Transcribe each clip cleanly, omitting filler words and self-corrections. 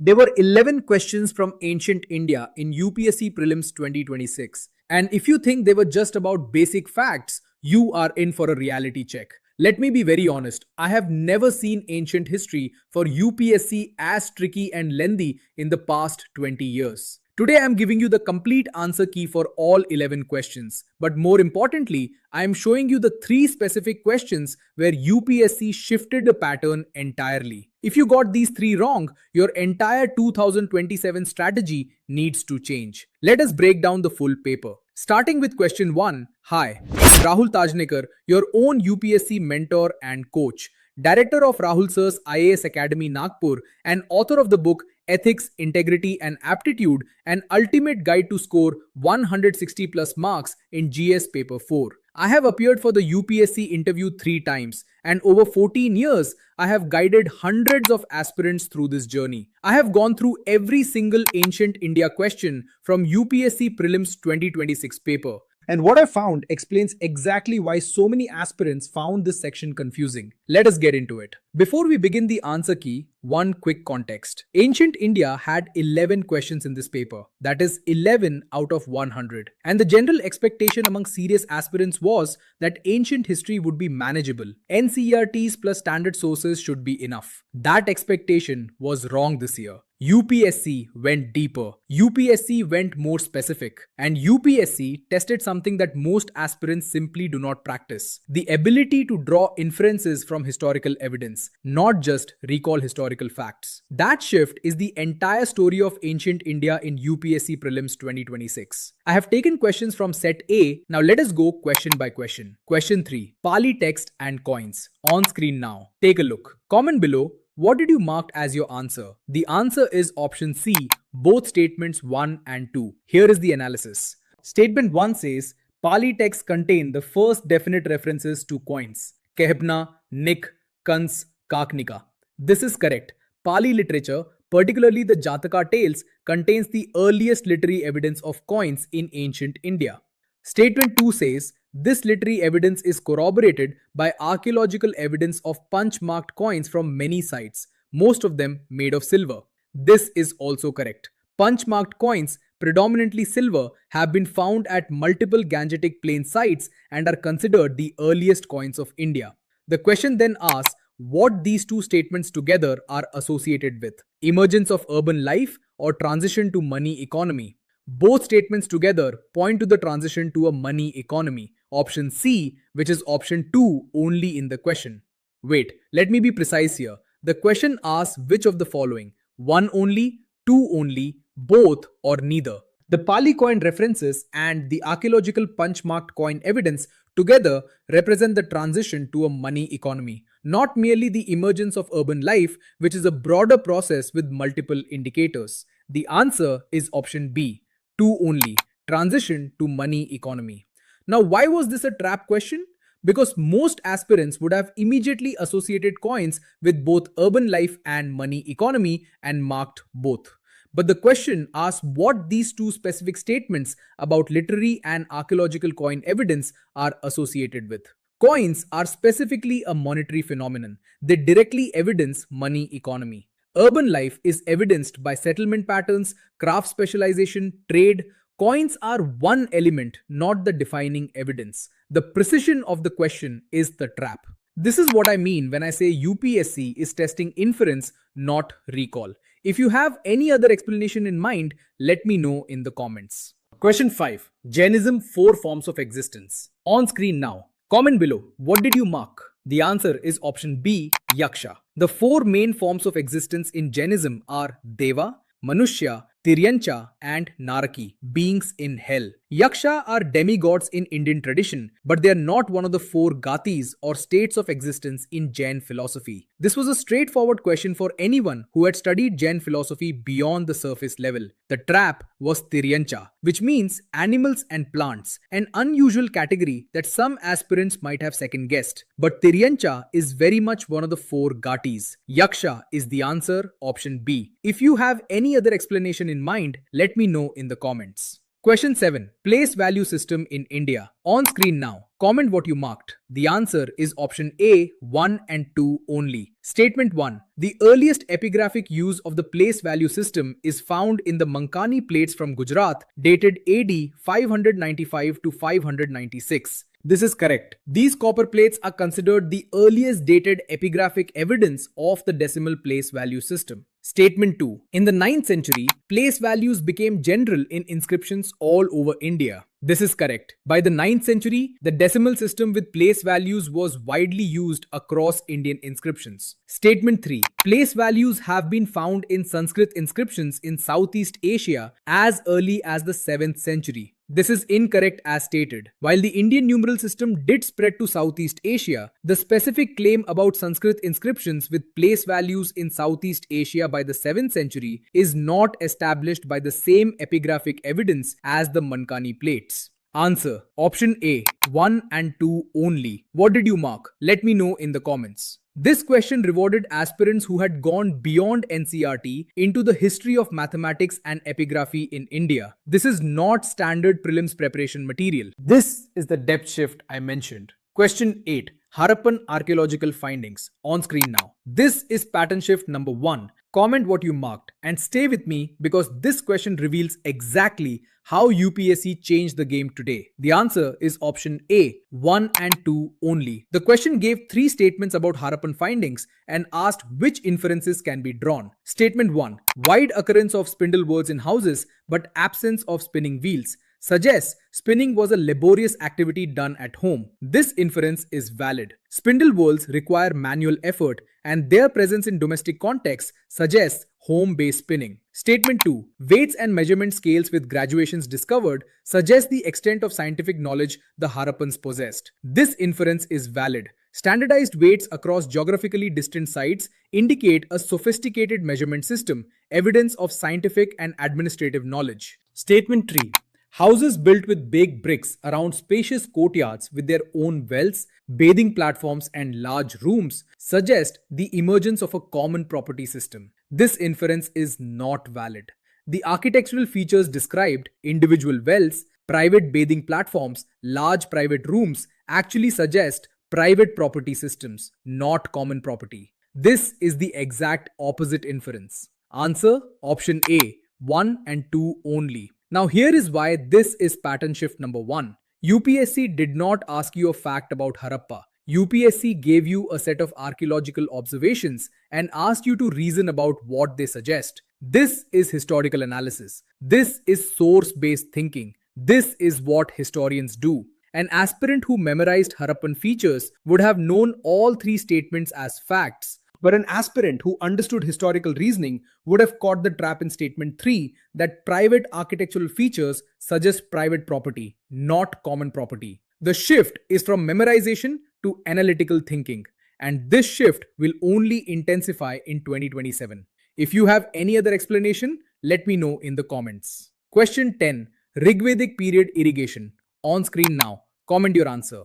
There were 11 questions from Ancient India in UPSC Prelims 2026. And if you think they were just about basic facts, you are in for a reality check. Let me be very honest, I have never seen ancient history for UPSC as tricky and lengthy in the past 20 years. Today I am giving you the complete answer key for all 11 questions. But more importantly, I am showing you the 3 specific questions where UPSC shifted the pattern entirely. If you got these 3 wrong, your entire 2027 strategy needs to change. Let us break down the full paper. Starting with question 1. Hi, I'm Rahul Tajnekar, your own UPSC mentor and coach, director of Rahul Sir's IAS Academy Nagpur and author of the book Ethics, Integrity and Aptitude, an ultimate guide to score 160 plus marks in GS Paper 4. I have appeared for the UPSC interview 3 times, and over 14 years, I have guided hundreds of aspirants through this journey. I have gone through every single Ancient India question from UPSC Prelims 2026 paper. And what I found explains exactly why so many aspirants found this section confusing. Let us get into it. Before we begin the answer key, one quick context. Ancient India had 11 questions in this paper, that is 11 out of 100. And the general expectation among serious aspirants was that ancient history would be manageable. NCERTs plus standard sources should be enough. That expectation was wrong this year. UPSC went deeper, UPSC went more specific, and UPSC tested something that most aspirants simply do not practice. The ability to draw inferences from historical evidence, not just recall historical facts. That shift is the entire story of ancient India in UPSC Prelims 2026. I have taken questions from set A, now let us go question by question. Question 3. Pali text and coins. On screen now. Take a look. Comment below. What did you mark as your answer? The answer is option C, both statements 1 and 2. Here is the analysis. Statement 1 says, Pali texts contain the first definite references to coins. Kehbna, Nik, Kans, Kaknika. This is correct. Pali literature, particularly the Jataka tales, contains the earliest literary evidence of coins in ancient India. Statement 2 says, this literary evidence is corroborated by archaeological evidence of punch-marked coins from many sites, most of them made of silver. This is also correct. Punch-marked coins, predominantly silver, have been found at multiple Gangetic Plain sites and are considered the earliest coins of India. The question then asks what these two statements together are associated with: emergence of urban life or transition to money economy. Both statements together point to the transition to a money economy. Option C, which is option 2 only in the question. Wait, let me be precise here. The question asks which of the following: 1 only, 2 only, both, or neither. The Pali coin references and the archaeological punch-marked coin evidence together represent the transition to a money economy, not merely the emergence of urban life, which is a broader process with multiple indicators. The answer is option B, 2 only, transition to money economy. Now, why was this a trap question? Because most aspirants would have immediately associated coins with both urban life and money economy and marked both. But the question asks what these two specific statements about literary and archaeological coin evidence are associated with. Coins are specifically a monetary phenomenon. They directly evidence money economy. Urban life is evidenced by settlement patterns, craft specialization, trade. Coins are one element, not the defining evidence. The precision of the question is the trap. This is what I mean when I say UPSC is testing inference, not recall. If you have any other explanation in mind, let me know in the comments. Question 5. Jainism 4 forms of existence. On screen now. Comment below. What did you mark? The answer is option B, Yaksha. The 4 main forms of existence in Jainism are Deva, Manushya, Tiryancha and Naraki, beings in hell. Yaksha are demigods in Indian tradition, but they are not one of the 4 gatis or states of existence in Jain philosophy. This was a straightforward question for anyone who had studied Jain philosophy beyond the surface level. The trap was Tiryancha, which means animals and plants, an unusual category that some aspirants might have second guessed. But Tiryancha is very much one of the 4 gatis. Yaksha is the answer, option B. If you have any other explanation in mind, let me know in the comments. Question 7. Place value system in India. On screen now. Comment what you marked. The answer is option A, 1 and 2 only. Statement 1. The earliest epigraphic use of the place value system is found in the Mankani plates from Gujarat, dated AD 595 to 596. This is correct. These copper plates are considered the earliest dated epigraphic evidence of the decimal place value system. Statement 2. In the 9th century, place values became general in inscriptions all over India. This is correct. By the 9th century, the decimal system with place values was widely used across Indian inscriptions. Statement 3. Place values have been found in Sanskrit inscriptions in Southeast Asia as early as the 7th century. This is incorrect as stated. While the Indian numeral system did spread to Southeast Asia, the specific claim about Sanskrit inscriptions with place values in Southeast Asia by the 7th century is not established by the same epigraphic evidence as the Mankani plates. Answer. Option A, 1 and 2 only. What did you mark? Let me know in the comments. This question rewarded aspirants who had gone beyond NCERT into the history of mathematics and epigraphy in India. This is not standard prelims preparation material. This is the depth shift I mentioned. Question 8. Harappan archaeological findings. On screen now. This is pattern shift number 1. Comment what you marked and stay with me because this question reveals exactly how UPSC changed the game today. The answer is option A, 1 and 2 only. The question gave 3 statements about Harappan findings and asked which inferences can be drawn. Statement 1. Wide occurrence of spindle whorls in houses but absence of spinning wheels suggests spinning was a laborious activity done at home. This inference is valid. Spindle whorls require manual effort and their presence in domestic contexts suggests home-based spinning. Statement 2. Weights and measurement scales with graduations discovered suggest the extent of scientific knowledge the Harappans possessed. This inference is valid. Standardized weights across geographically distant sites indicate a sophisticated measurement system, evidence of scientific and administrative knowledge. Statement 3. Houses built with baked bricks around spacious courtyards with their own wells, bathing platforms and large rooms suggest the emergence of a common property system. This inference is not valid. The architectural features described, individual wells, private bathing platforms, large private rooms, actually suggest private property systems, not common property. This is the exact opposite inference. Answer, option A, 1 and 2 only. Now here is why this is pattern shift number 1. UPSC did not ask you a fact about Harappa. UPSC gave you a set of archaeological observations and asked you to reason about what they suggest. This is historical analysis. This is source-based thinking. This is what historians do. An aspirant who memorized Harappan features would have known all 3 statements as facts. But an aspirant who understood historical reasoning would have caught the trap in statement 3 that private architectural features suggest private property, not common property. The shift is from memorization to analytical thinking, and this shift will only intensify in 2027. If you have any other explanation, let me know in the comments. Question 10. Rigvedic period irrigation. On screen now. Comment your answer.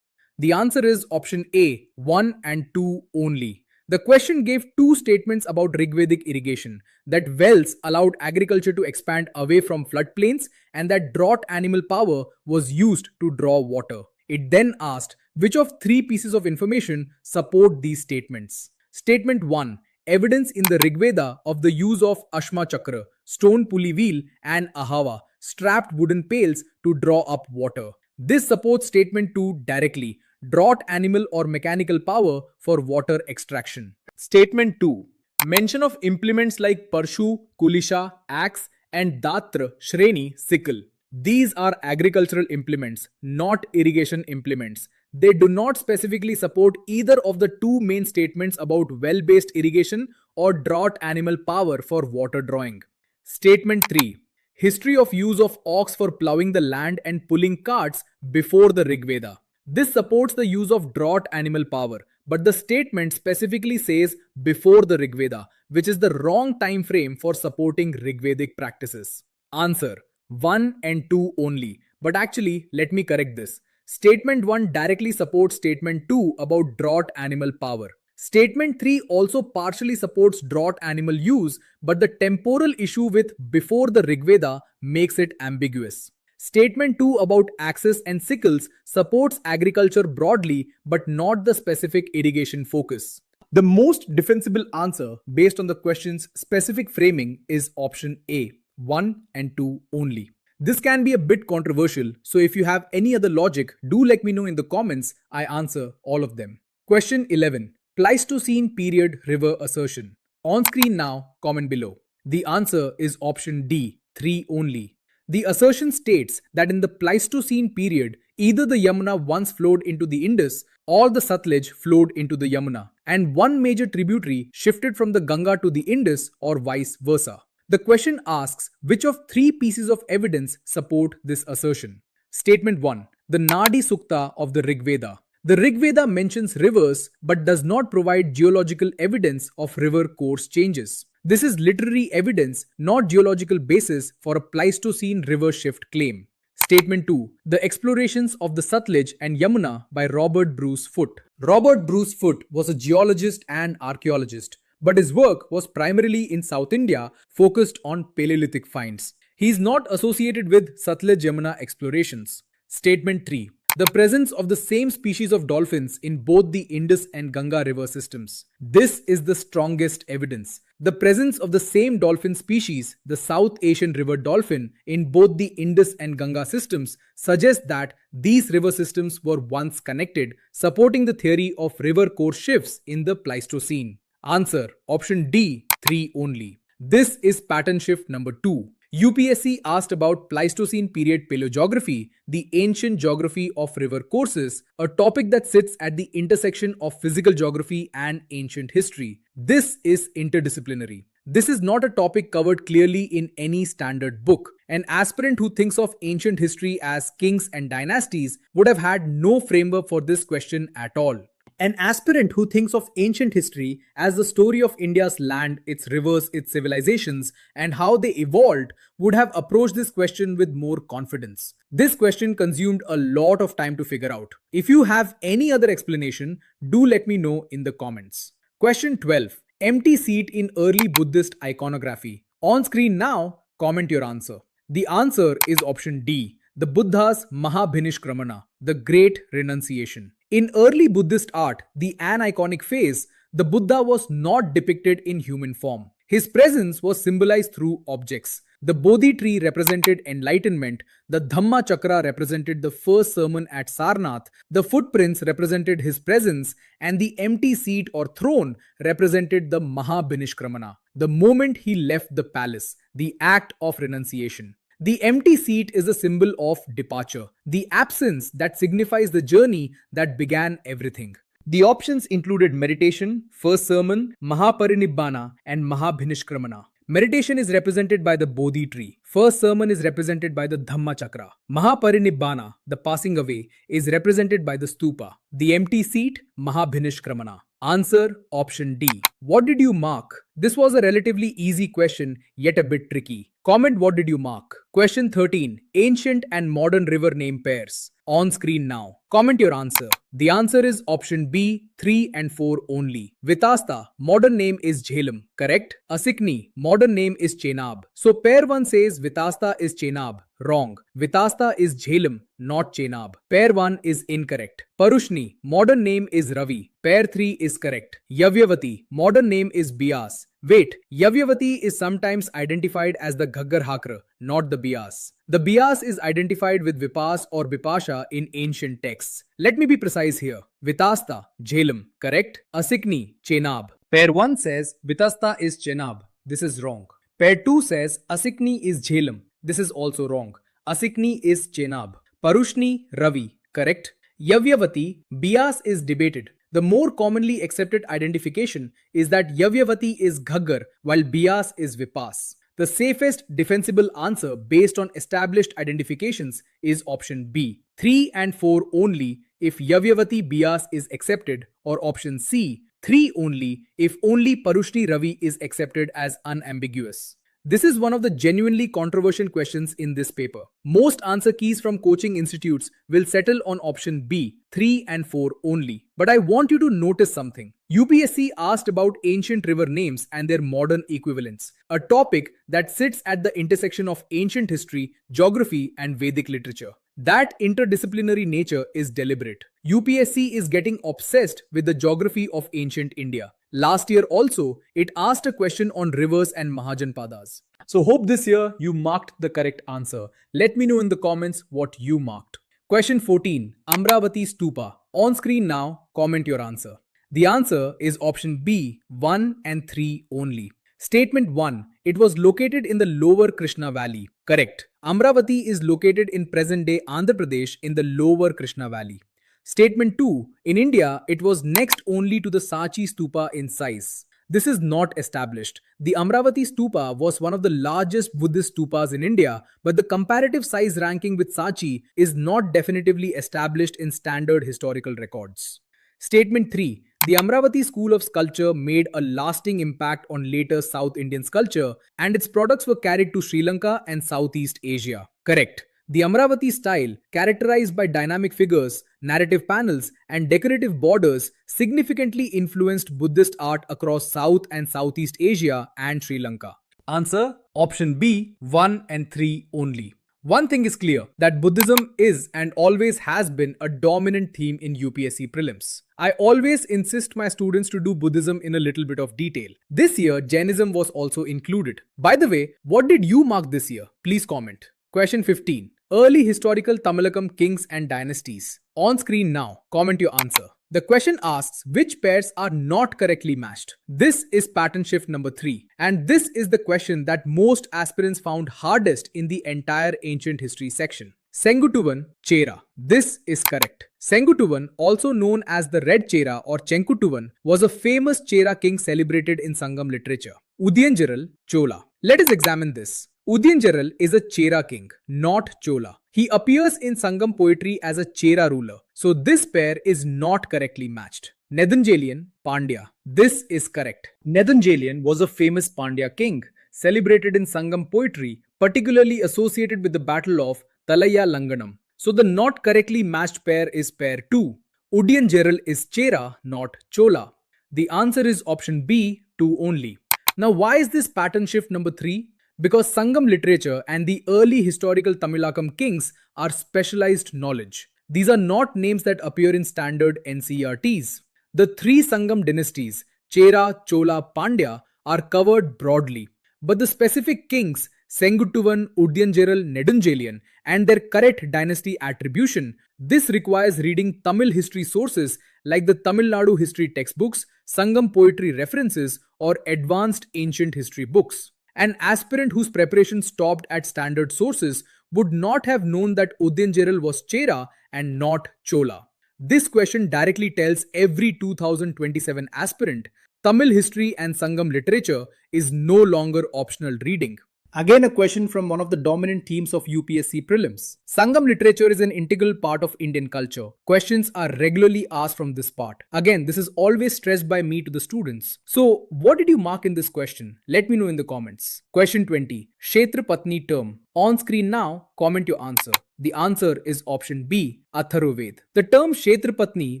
The answer is option A, 1 and 2 only. The question gave 2 statements about Rigvedic irrigation, that wells allowed agriculture to expand away from floodplains and that drought animal power was used to draw water. It then asked which of 3 pieces of information support these statements. Statement 1. Evidence in the Rigveda of the use of Ashma Chakra, stone pulley wheel and ahava, strapped wooden pails to draw up water. This supports statement 2 directly. Drought animal or mechanical power for water extraction. Statement 2. Mention of implements like Parshu, Kulisha, axe and Datra, Shreni, sickle. These are agricultural implements, not irrigation implements. They do not specifically support either of the 2 main statements about well-based irrigation or drought animal power for water drawing. Statement 3. History of use of ox for ploughing the land and pulling carts before the Rigveda. This supports the use of drought animal power, but the statement specifically says before the Rigveda, which is the wrong time frame for supporting Rigvedic practices. Answer, 1 and 2 only. But actually, let me correct this. Statement 1 directly supports statement 2 about drought animal power. Statement 3 also partially supports drought animal use, but the temporal issue with before the Rigveda makes it ambiguous. Statement 2 about axes and sickles supports agriculture broadly but not the specific irrigation focus. The most defensible answer based on the question's specific framing is option A, 1 and 2 only. This can be a bit controversial, so if you have any other logic, do let me know in the comments. I answer all of them. Question 11. Pleistocene period river assertion. On screen now, comment below. The answer is option D, 3 only. The assertion states that in the Pleistocene period, either the Yamuna once flowed into the Indus or the Satluj flowed into the Yamuna, and one major tributary shifted from the Ganga to the Indus or vice versa. The question asks which of three pieces of evidence support this assertion. Statement 1. The Nadi Sukta of the Rigveda. The Rigveda mentions rivers but does not provide geological evidence of river course changes. This is literary evidence, not geological basis for a Pleistocene river shift claim. Statement 2. The explorations of the Satluj and Yamuna by Robert Bruce Foote. Robert Bruce Foote was a geologist and archaeologist, but his work was primarily in South India, focused on Paleolithic finds. He is not associated with Satluj-Yamuna explorations. Statement 3. The presence of the same species of dolphins in both the Indus and Ganga river systems. This is the strongest evidence. The presence of the same dolphin species, the South Asian river dolphin, in both the Indus and Ganga systems suggests that these river systems were once connected, supporting the theory of river course shifts in the Pleistocene. Answer: option D, 3 only. This is pattern shift number 2. UPSC asked about Pleistocene period paleogeography, the ancient geography of river courses, a topic that sits at the intersection of physical geography and ancient history. This is interdisciplinary. This is not a topic covered clearly in any standard book. An aspirant who thinks of ancient history as kings and dynasties would have had no framework for this question at all. An aspirant who thinks of ancient history as the story of India's land, its rivers, its civilizations, and how they evolved would have approached this question with more confidence. This question consumed a lot of time to figure out. If you have any other explanation, do let me know in the comments. Question 12. Empty seat in early Buddhist iconography. On screen now, comment your answer. The answer is option D, the Buddha's Mahabhinishkramana, the Great Renunciation. In early Buddhist art, the aniconic phase, the Buddha was not depicted in human form. His presence was symbolized through objects. The Bodhi tree represented enlightenment, the Dhamma Chakra represented the first sermon at Sarnath, the footprints represented his presence, and the empty seat or throne represented the Mahabhinishkramana, the moment he left the palace, the act of renunciation. The empty seat is a symbol of departure, the absence that signifies the journey that began everything. The options included meditation, first sermon, Mahaparinibbana, and Mahabhinishkramana. Meditation is represented by the Bodhi tree. First sermon is represented by the Dhamma Chakra. Mahaparinibbana, the passing away, is represented by the Stupa. The empty seat, Mahabhinishkramana. Answer: option D. What did you mark? This was a relatively easy question, yet a bit tricky. Comment what did you mark. Question 13. Ancient and modern river name pairs. On screen now. Comment your answer. The answer is option B, 3 and 4 only. Vitasta, modern name is Jhelum, correct? Asikni, modern name is Chenab. So pair 1 says Vitasta is Chenab. Wrong. Vitasta is Jhelum, not Chenab. Pair 1 is incorrect. Parushni, modern name is Ravi. Pair 3 is correct. Yavyavati, modern name is Bias. Wait, Yavyavati is sometimes identified as the Ghaggar Hakra, not the Bias. The Bias is identified with Vipas or Bipasha in ancient texts. Let me be precise here. Vitasta, Jhelum, correct? Asikni, Chenab. Pair 1 says Vitasta is Chenab. This is wrong. Pair 2 says Asikni is Jhelum. This is also wrong. Asikni is Chenab. Parushni, Ravi, correct? Yavyavati, Bias is debated. The more commonly accepted identification is that Yavyavati is Ghaggar while Bias is Vipas. The safest defensible answer based on established identifications is option B, 3 and 4 only if Yavyavati Bias is accepted, or option C, 3 only if only Parushni Ravi is accepted as unambiguous. This is one of the genuinely controversial questions in this paper. Most answer keys from coaching institutes will settle on option B, 3 and 4 only. But I want you to notice something. UPSC asked about ancient river names and their modern equivalents, a topic that sits at the intersection of ancient history, geography, and Vedic literature. That interdisciplinary nature is deliberate. UPSC is getting obsessed with the geography of ancient India. Last year also, it asked a question on rivers and Mahajanpadas. So hope this year you marked the correct answer. Let me know in the comments what you marked. Question 14. Amravati Stupa. On screen now, comment your answer. The answer is option B, 1 and 3 only. Statement 1. It was located in the lower Krishna Valley. Correct. Amravati is located in present-day Andhra Pradesh in the lower Krishna Valley. Statement 2. In India, it was next only to the Sachi Stupa in size. This is not established. The Amravati Stupa was one of the largest Buddhist stupas in India, but the comparative size ranking with Sachi is not definitively established in standard historical records. Statement 3. The Amravati school of sculpture made a lasting impact on later South Indian sculpture, and its products were carried to Sri Lanka and Southeast Asia. Correct. The Amravati style, characterized by dynamic figures, narrative panels, and decorative borders, significantly influenced Buddhist art across South and Southeast Asia and Sri Lanka. Answer: option B, 1 and 3 only. One thing is clear, that Buddhism is and always has been a dominant theme in UPSC Prelims. I always insist my students to do Buddhism in a little bit of detail. This year, Jainism was also included. By the way, what did you mark this year? Please comment. Question 15. Early historical Tamilakam kings and dynasties. On screen now, comment your answer. The question asks which pairs are not correctly matched. This is pattern shift number 3. And this is the question that most aspirants found hardest in the entire ancient history section. Sengutuvan Chera. This is correct. Sengutuvan, also known as the Red Chera or Chenkutuvan, was a famous Chera king celebrated in Sangam literature. Udyanjaral Chola. Let us examine this. Udyanjaral is a Chera king, not Chola. He appears in Sangam poetry as a Chera ruler. So this pair is not correctly matched. Nedunjalian Pandya. This is correct. Nedunjalian was a famous Pandya king, celebrated in Sangam poetry, particularly associated with the Battle of Talaya Langanam. So the not correctly matched pair is pair 2. Udyanjaral is Chera, not Chola. The answer is option B, 2 only. Now why is this pattern shift number 3? Because Sangam literature and the early historical Tamilakam kings are specialized knowledge. These are not names that appear in standard NCERTs. The 3 Sangam dynasties, Chera, Chola, Pandya, are covered broadly. But the specific kings, Sengutuvan, Udyanjaral, Nedunjalian, and their correct dynasty attribution, this requires reading Tamil history sources like the Tamil Nadu history textbooks, Sangam poetry references, or advanced ancient history books. An aspirant whose preparation stopped at standard sources would not have known that Udyanjaral was Chera and not Chola. This question directly tells every 2027 aspirant Tamil history and Sangam literature is no longer optional reading. Again, a question from one of the dominant themes of UPSC Prelims. Sangam literature is an integral part of Indian culture. Questions are regularly asked from this part. Again, this is always stressed by me to the students. So, what did you mark in this question? Let me know in the comments. Question 20. Kshetra Patni term. On screen now, comment your answer. The answer is option B, Atharvaved. The term Kshetrapatni,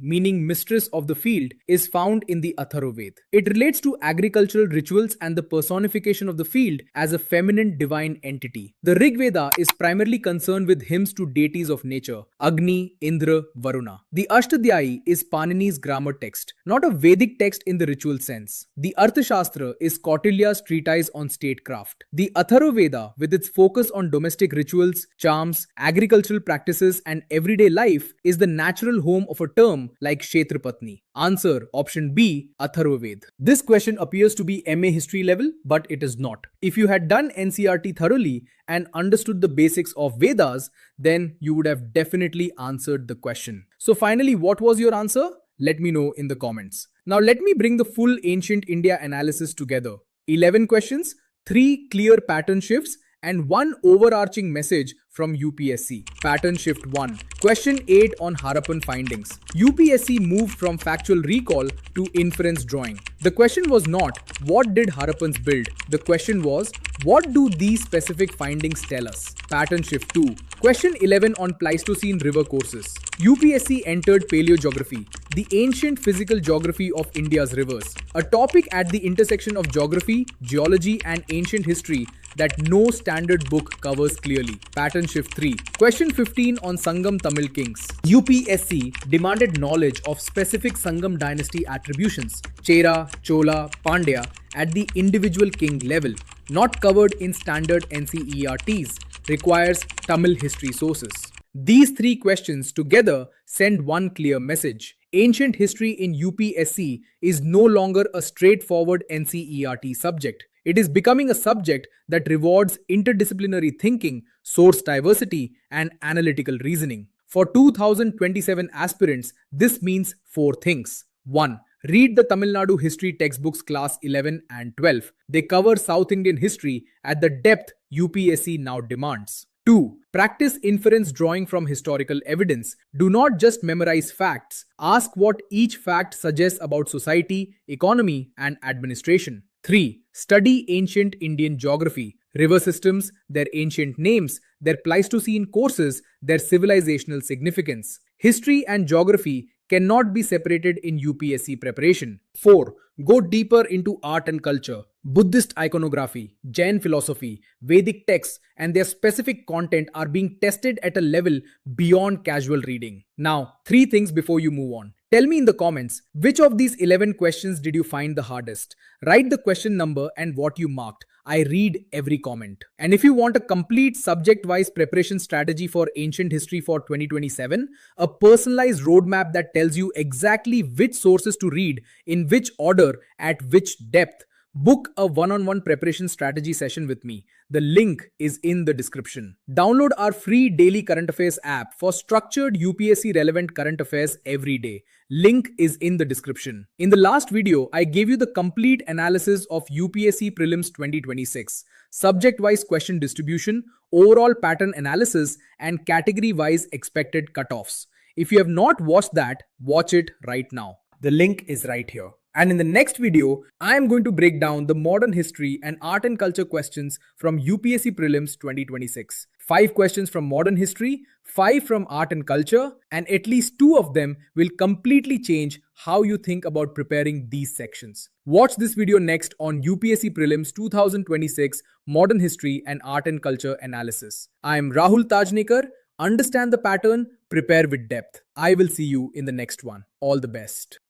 meaning mistress of the field, is found in the Atharvaved. It relates to agricultural rituals and the personification of the field as a feminine divine entity. The Rigveda is primarily concerned with hymns to deities of nature, Agni, Indra, Varuna. The Ashtadhyayi is Panini's grammar text, not a Vedic text in the ritual sense. The Arthashastra is Kautilya's treatise on statecraft. The Atharvaveda, with its focus on domestic rituals, charms, agricultural practices, and everyday life, is the natural home of a term like Kshetrapatni. Answer option B, Atharvaved. This question appears to be MA history level, but it is not. If you had done NCERT thoroughly and understood the basics of Vedas, then you would have definitely answered the question. So finally, what was your answer? Let me know in the comments. Now let me bring the full ancient India analysis together. 11 questions, 3 clear pattern shifts, and one overarching message from UPSC. Pattern shift 1. Question 8 on Harappan findings. UPSC moved from factual recall to inference drawing. The question was not, what did Harappans build? The question was, what do these specific findings tell us? Pattern shift 2. Question 11 on Pleistocene river courses. UPSC entered paleogeography, the ancient physical geography of India's rivers, a topic at the intersection of geography, geology, and ancient history that no standard book covers clearly. Pattern shift 3. Question 15 on Sangam Tamil kings. UPSC demanded knowledge of specific Sangam dynasty attributions, Chera, Chola, Pandya, at the individual king level, not covered in standard NCERTs, requires Tamil history sources. These three questions together send one clear message. Ancient history in UPSC is no longer a straightforward NCERT subject. It is becoming a subject that rewards interdisciplinary thinking, source diversity, and analytical reasoning. For 2027 aspirants, this means four things. 1. Read the Tamil Nadu history textbooks class 11 and 12. They cover South Indian history at the depth UPSC now demands. 2. Practice inference drawing from historical evidence. Do not just memorize facts. Ask what each fact suggests about society, economy, and administration. 3. Study ancient Indian geography, river systems, their ancient names, their Pleistocene courses, their civilizational significance. History and geography cannot be separated in UPSC preparation. 4. Go deeper into art and culture. Buddhist iconography, Jain philosophy, Vedic texts, and their specific content are being tested at a level beyond casual reading. Now, three things before you move on. Tell me in the comments, which of these 11 questions did you find the hardest? Write the question number and what you marked. I read every comment. And if you want a complete subject-wise preparation strategy for ancient history for 2027, a personalized roadmap that tells you exactly which sources to read, in which order, at which depth, book a one-on-one preparation strategy session with me. The link is in the description. Download our free daily current affairs app for structured UPSC relevant current affairs every day. Link is in the description. In the last video, I gave you the complete analysis of UPSC Prelims 2026, subject-wise question distribution, overall pattern analysis, and category-wise expected cutoffs. If you have not watched that, watch it right now. The link is right here. And in the next video, I am going to break down the modern history and art and culture questions from UPSC Prelims 2026. 5 questions from modern history, 5 from art and culture, and at least 2 of them will completely change how you think about preparing these sections. Watch this video next on UPSC Prelims 2026 Modern History and Art and Culture Analysis. I am Rahul Tajnekar. Understand the pattern, prepare with depth. I will see you in the next one. All the best.